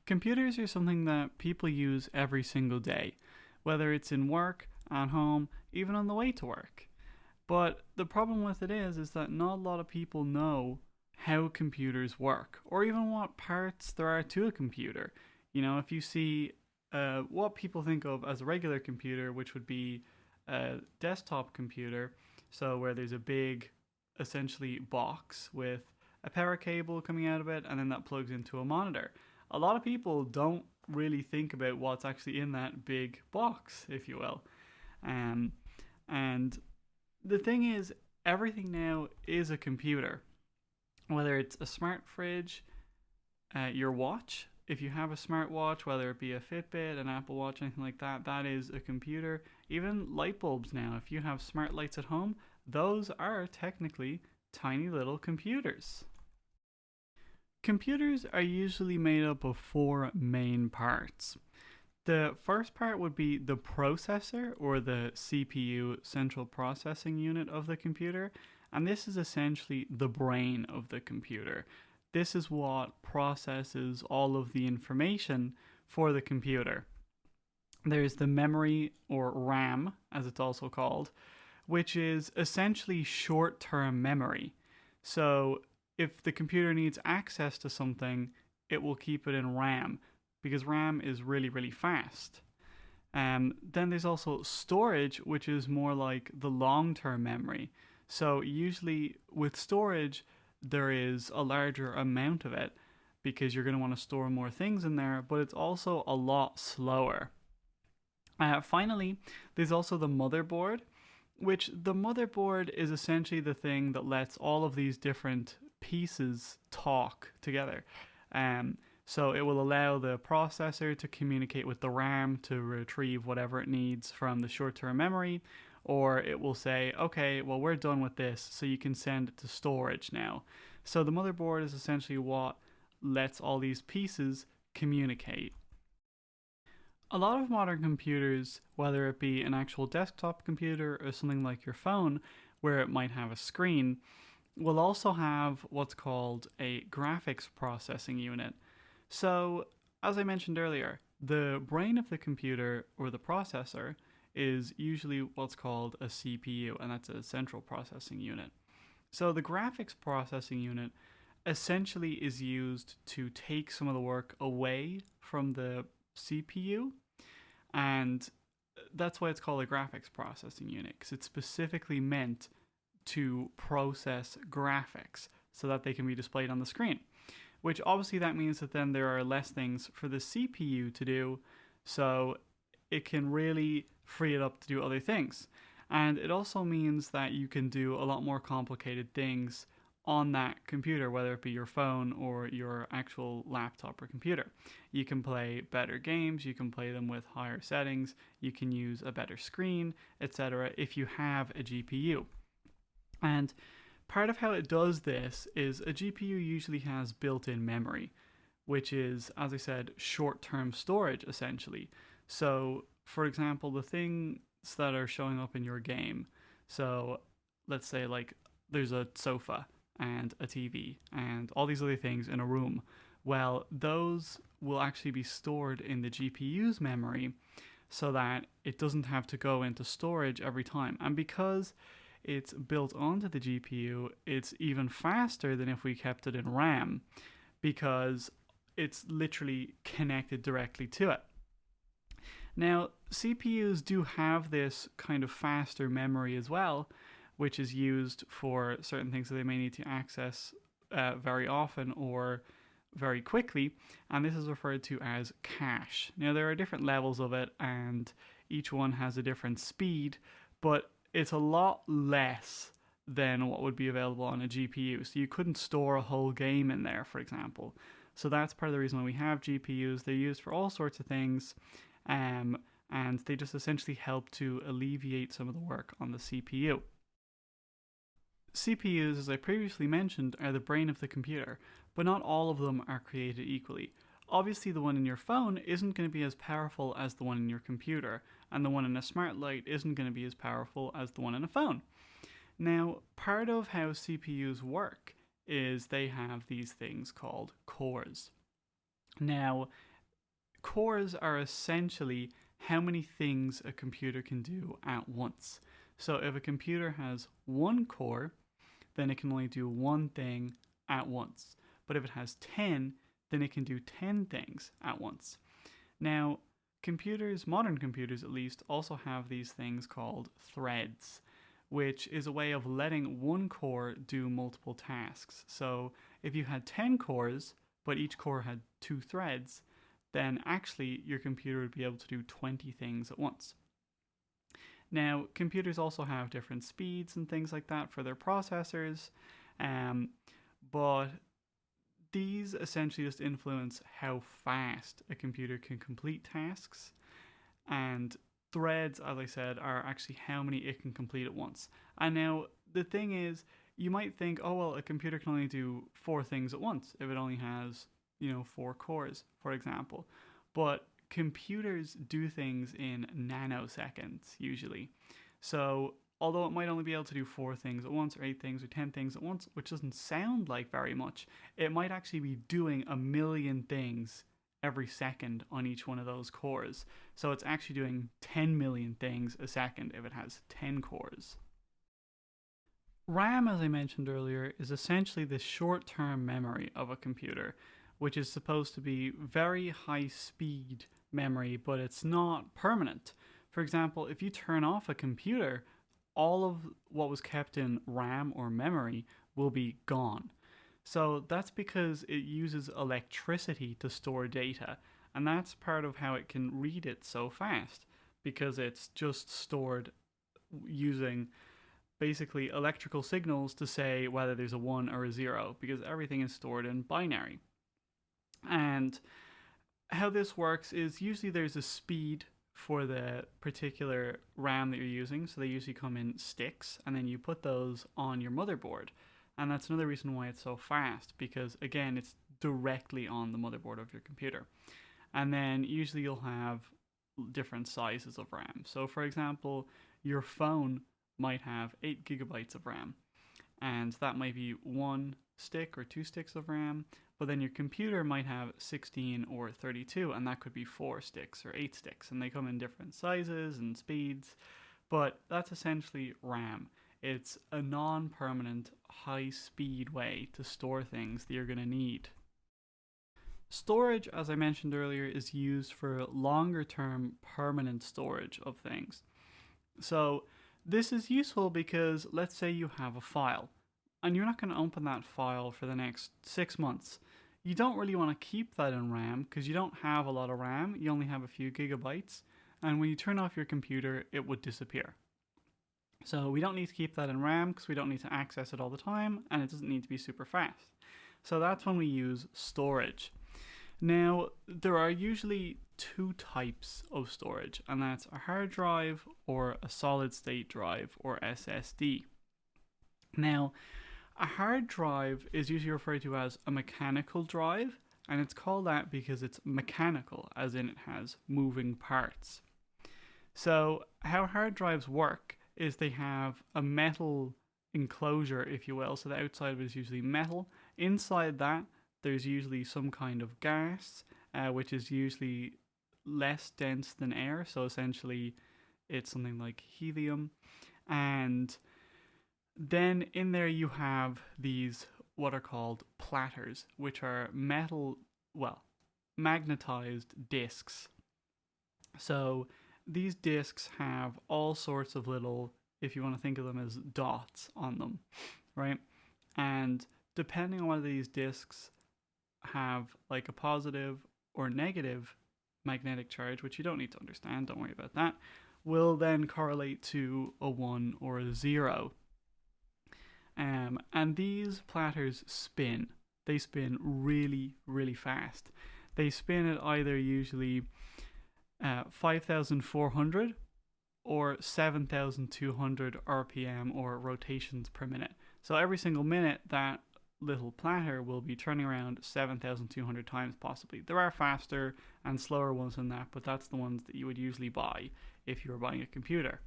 Computers are something that people use every single day, whether it's in work, at home, even on the way to work. But the problem with it is that not a lot of people know how computers work, or even what parts there are to a computer. If you see what people think of as a regular computer, which would be a desktop computer, so where there's a big, essentially, box with a power cable coming out of it, and then that plugs into a monitor. A lot of people don't really think about what's actually in that big box, if you will. Um, and the thing is, everything now is a computer. Whether it's a smart fridge, your watch, if you have a smartwatch, whether it be a Fitbit, an Apple Watch, anything like that, that is a computer. Even light bulbs now, if you have smart lights at home, those are technically tiny little computers. Computers are usually made up of four main parts. The first part would be the processor, or the CPU, central processing unit of the computer, and this is essentially the brain of the computer. This is what processes all of the information for the computer. There's the memory, or RAM as it's also called, which is essentially short-term memory. So if the computer needs access to something, it will keep it in RAM, because RAM is really, really fast. Then there's also storage, which is more like the long-term memory. So usually with storage, there is a larger amount of it because you're going to want to store more things in there, but it's also a lot slower. Finally, there's also the motherboard, which the motherboard is essentially the thing that lets all of these different pieces talk together. So it will allow the processor to communicate with the RAM to retrieve whatever it needs from the short-term memory, or it will say, okay, well, we're done with this, so you can send it to storage now. So the motherboard is essentially what lets all these pieces communicate. A lot of modern computers, whether it be an actual desktop computer or something like your phone, where it might have a screen, will also have what's called a graphics processing unit. So, as I mentioned earlier, the brain of the computer, or the processor, is usually what's called a CPU, and that's a central processing unit. So the graphics processing unit essentially is used to take some of the work away from the CPU, and that's why it's called a graphics processing unit, because it's specifically meant to process graphics so that they can be displayed on the screen. Which obviously that means that then there are less things for the CPU to do, so it can really free it up to do other things. And it also means that you can do a lot more complicated things on that computer, whether it be your phone or your actual laptop or computer. You can play better games, you can play them with higher settings, you can use a better screen, etc. if you have a GPU. And part of how it does this is a GPU usually has built-in memory, which is, as I said, short-term storage essentially. So, for example, the things that are showing up in your game, so let's say like there's a sofa and a TV and all these other things in a room. Well, those will actually be stored in the GPU's memory so that it doesn't have to go into storage every time. And because it's built onto the GPU, it's even faster than if we kept it in RAM, because it's literally connected directly to it. Now, CPUs do have this kind of faster memory as well, which is used for certain things that they may need to access very often or very quickly, and this is referred to as cache. Now, there are different levels of it, and each one has a different speed, but it's a lot less than what would be available on a GPU. So you couldn't store a whole game in there, for example. So that's part of the reason why we have GPUs. They're used for all sorts of things, and they just essentially help to alleviate some of the work on the CPU. CPUs, as I previously mentioned, are the brain of the computer, but not all of them are created equally. Obviously, the one in your phone isn't going to be as powerful as the one in your computer, and the one in a smart light isn't going to be as powerful as the one in a phone. Now, part of how CPUs work is they have these things called cores. Now, cores are essentially how many things a computer can do at once. So if a computer has one core, then it can only do one thing at once. But if it has 10, then it can do 10 things at once. Now, computers, modern computers at least, also have these things called threads, which is a way of letting one core do multiple tasks. So if you had 10 cores, but each core had 2 threads, then actually your computer would be able to do 20 things at once. Now, computers also have different speeds and things like that for their processors, but these essentially just influence how fast a computer can complete tasks, and threads, as I said, are actually how many it can complete at once. And now, the thing is, you might think, oh, well, a computer can only do 4 things at once if it only has, 4 cores, for example. But computers do things in nanoseconds, usually. So, although it might only be able to do 4 things at once, or 8 things, or 10 things at once, which doesn't sound like very much, it might actually be doing 1,000,000 things every second on each one of those cores. So it's actually doing 10 million things a second if it has 10 cores. RAM, as I mentioned earlier, is essentially the short-term memory of a computer, which is supposed to be very high-speed memory, but it's not permanent. For example, if you turn off a computer, all of what was kept in RAM or memory will be gone. So that's because it uses electricity to store data, and that's part of how it can read it so fast, because it's just stored using basically electrical signals to say whether there's a 1 or a 0, because everything is stored in binary. And how this works is usually there's a speed for the particular RAM that you're using, so they usually come in sticks, and then you put those on your motherboard. And that's another reason why it's so fast, because again, it's directly on the motherboard of your computer. And then usually you'll have different sizes of RAM. So for example, your phone might have 8 gigabytes of RAM, and that might be 1 stick or 2 sticks of RAM, but then your computer might have 16 or 32, and that could be 4 sticks or 8 sticks, and they come in different sizes and speeds, but that's essentially RAM. It's a non-permanent, high-speed way to store things that you're going to need. Storage, as I mentioned earlier, is used for longer-term permanent storage of things. So this is useful because let's say you have a file, and you're not going to open that file for the next 6 months. You don't really want to keep that in RAM because you don't have a lot of RAM, you only have a few gigabytes, and when you turn off your computer, it would disappear. So we don't need to keep that in RAM because we don't need to access it all the time, and it doesn't need to be super fast. So that's when we use storage. Now, there are usually 2 types of storage, and that's a hard drive or a solid state drive, or SSD. Now, a hard drive is usually referred to as a mechanical drive, and it's called that because it's mechanical, as in it has moving parts. So how hard drives work is they have a metal enclosure, if you will, so the outside of it is usually metal. Inside that, there's usually some kind of gas, which is usually less dense than air, so essentially it's something like helium. And then in there you have these what are called platters, which are magnetized discs. So these discs have all sorts of little, if you want to think of them as dots on them, right? And depending on whether these discs have like a positive or negative magnetic charge, which you don't need to understand, don't worry about that, will then correlate to a 1 or a 0. And these platters spin. They spin really, really fast. They spin at either usually 5,400 or 7,200 RPM, or rotations per minute. So every single minute that little platter will be turning around 7,200 times possibly. There are faster and slower ones than that, but that's the ones that you would usually buy if you were buying a computer.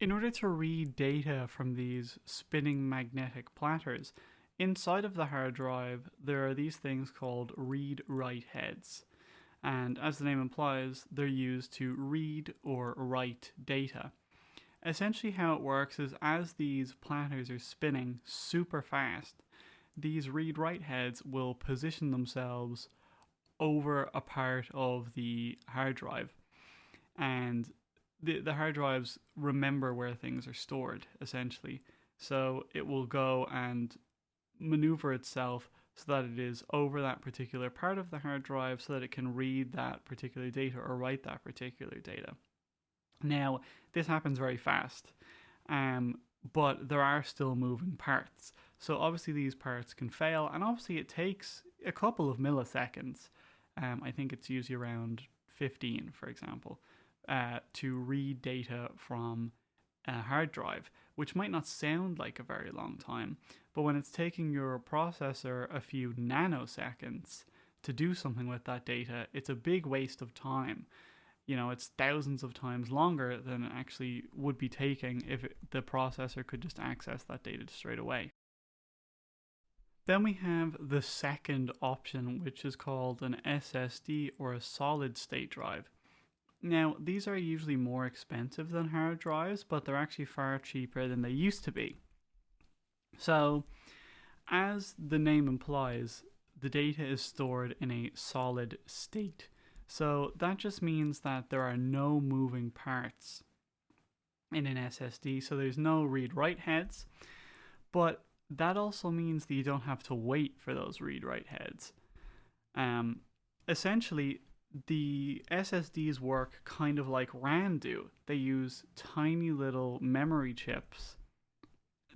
In order to read data from these spinning magnetic platters, inside of the hard drive there are these things called read-write heads. and as the name implies, they're used to read or write data. Essentially, how it works is as these planners are spinning super fast, these read write heads will position themselves over a part of the hard drive, and the hard drives remember where things are stored essentially. So it will go and maneuver itself so that it is over that particular part of the hard drive so that it can read that particular data or write that particular data. Now, this happens very fast, but there are still moving parts. So obviously these parts can fail, and obviously it takes a couple of milliseconds. I think it's usually around 15, for example, to read data from a hard drive, which might not sound like a very long time, but when it's taking your processor a few nanoseconds to do something with that data, it's a big waste of time. It's thousands of times longer than it actually would be taking if the processor could just access that data straight away. Then we have the second option, which is called an SSD or a solid state drive. Now, these are usually more expensive than hard drives, but they're actually far cheaper than they used to be. So, as the name implies, the data is stored in a solid state. So that just means that there are no moving parts in an SSD, so there's no read-write heads, but that also means that you don't have to wait for those read-write heads. Essentially, the SSDs work kind of like RAM do. They use tiny little memory chips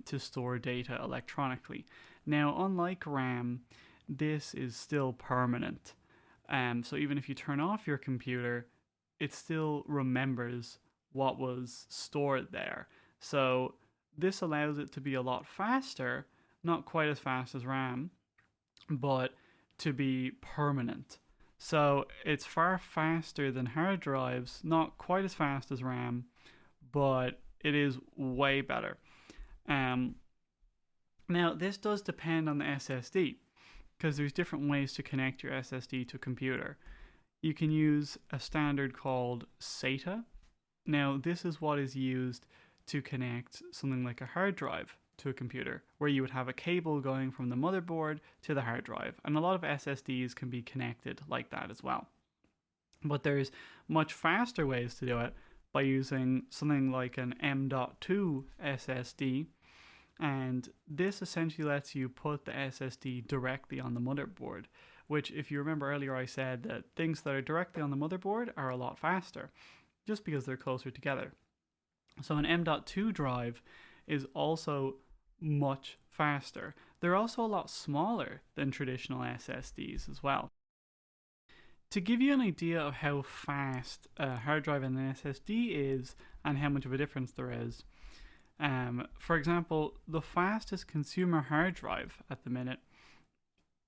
to store data electronically. Now, unlike RAM, this is still permanent. So even if you turn off your computer, it still remembers what was stored there. So this allows it to be a lot faster, not quite as fast as RAM, but to be permanent. So it's far faster than hard drives, not quite as fast as RAM, but it is way better. Now, this does depend on the SSD, because there's different ways to connect your SSD to a computer. You can use a standard called SATA. Now, this is what is used to connect something like a hard drive to a computer, where you would have a cable going from the motherboard to the hard drive. And a lot of SSDs can be connected like that as well. But there's much faster ways to do it by using something like an M.2 SSD. And this essentially lets you put the SSD directly on the motherboard, which, if you remember earlier, I said that things that are directly on the motherboard are a lot faster, just because they're closer together. So an M.2 drive is also much faster. They're also a lot smaller than traditional SSDs as well. To give you an idea of how fast a hard drive and an SSD is and how much of a difference there is, for example, the fastest consumer hard drive at the minute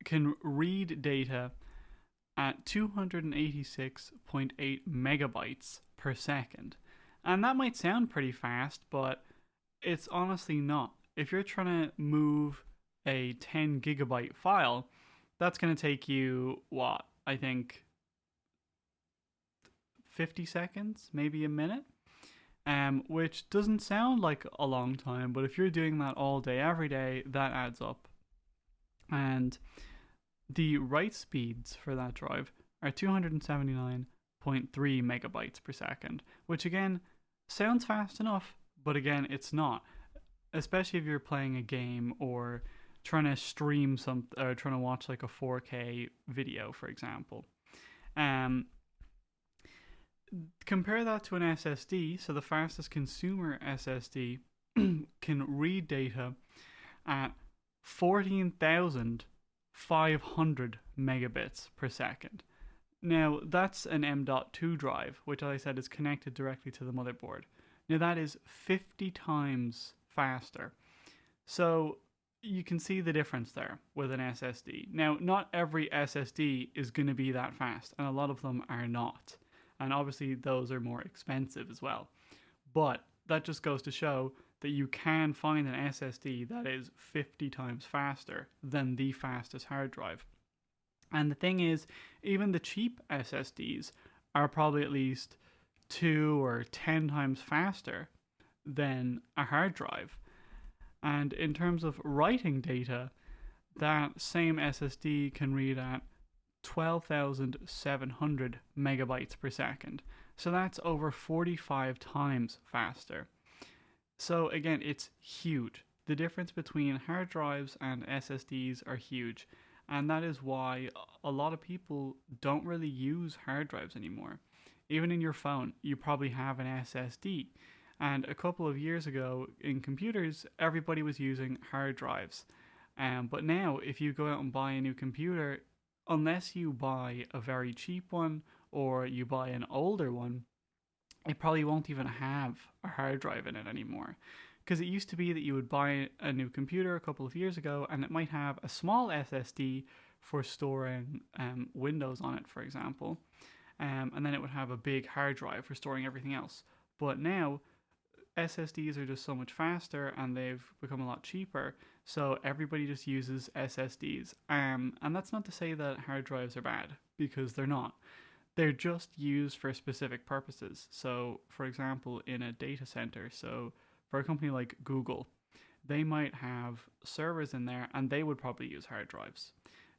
can read data at 286.8 megabytes per second. And that might sound pretty fast, but it's honestly not. If you're trying to move a 10 gigabyte file, that's going to take you, I think 50 seconds, maybe a minute. Which doesn't sound like a long time, but if you're doing that all day, every day, that adds up. And the write speeds for that drive are 279.3 megabytes per second, which again sounds fast enough, but again, it's not. Especially if you're playing a game or trying to stream something, or trying to watch like a 4K video, for example. Compare that to an SSD. So the fastest consumer SSD can read data at 14,500 megabits per second. Now, that's an M.2 drive, which, as I said, is connected directly to the motherboard. Now, that is 50 times faster. So you can see the difference there with an SSD. Now, not every SSD is going to be that fast, and a lot of them are not. And obviously, those are more expensive as well. But that just goes to show that you can find an SSD that is 50 times faster than the fastest hard drive. And the thing is, even the cheap SSDs are probably at least 2 or 10 times faster than a hard drive. And in terms of writing data, that same SSD can read at 12,700 megabytes per second. So that's over 45 times faster. So again, it's huge. The difference between hard drives and SSDs are huge. And that is why a lot of people don't really use hard drives anymore. Even in your phone, you probably have an SSD. And a couple of years ago in computers, everybody was using hard drives. But now, if you go out and buy a new computer, unless you buy a very cheap one or you buy an older one, it probably won't even have a hard drive in it anymore. Because it used to be that you would buy a new computer a couple of years ago and it might have a small SSD for storing Windows on it, for example. And then it would have a big hard drive for storing everything else. But now, SSDs are just so much faster and they've become a lot cheaper. So everybody just uses SSDs. And that's not to say that hard drives are bad, because they're not. They're just used for specific purposes. So, for example, in a data center, so for a company like Google, they might have servers in there and they would probably use hard drives.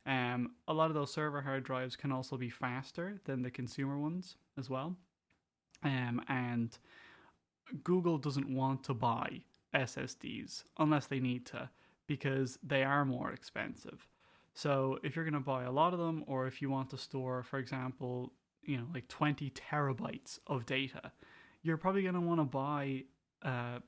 A lot of those server hard drives can also be faster than the consumer ones as well. And Google doesn't want to buy SSDs unless they need to, because they are more expensive. So if you're going to buy a lot of them, or if you want to store, for example, like 20 terabytes of data, you're probably going to want to buy a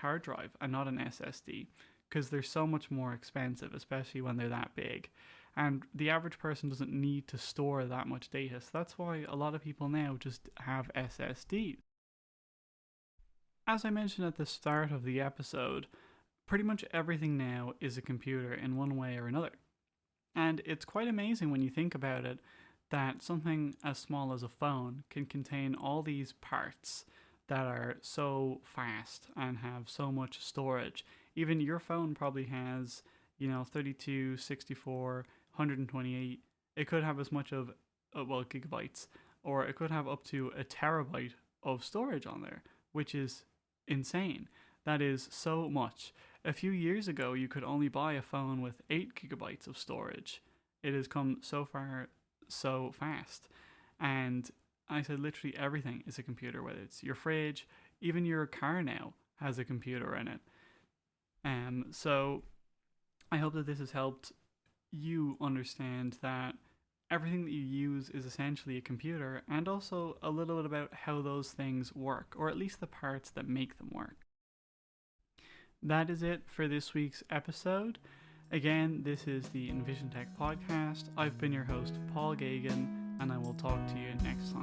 hard drive and not an SSD, because they're so much more expensive, especially when they're that big. And the average person doesn't need to store that much data. So that's why a lot of people now just have SSDs. As I mentioned at the start of the episode, pretty much everything now is a computer in one way or another. And it's quite amazing when you think about it, that something as small as a phone can contain all these parts that are so fast and have so much storage. Even your phone probably has, 32, 64, 128. It could have as much of, gigabytes, or it could have up to a terabyte of storage on there, which is insane. That is so much. A few years ago, you could only buy a phone with 8 gigabytes of storage. It has come so far so fast. And I said literally everything is a computer, whether it's your fridge, even your car now has a computer in it. So I hope that this has helped you understand that everything that you use is essentially a computer, and also a little bit about how those things work, or at least the parts that make them work. That is it for this week's episode. Again, this is the Envisiontech podcast. I've been your host, Paul Gagan, and I will talk to you next time.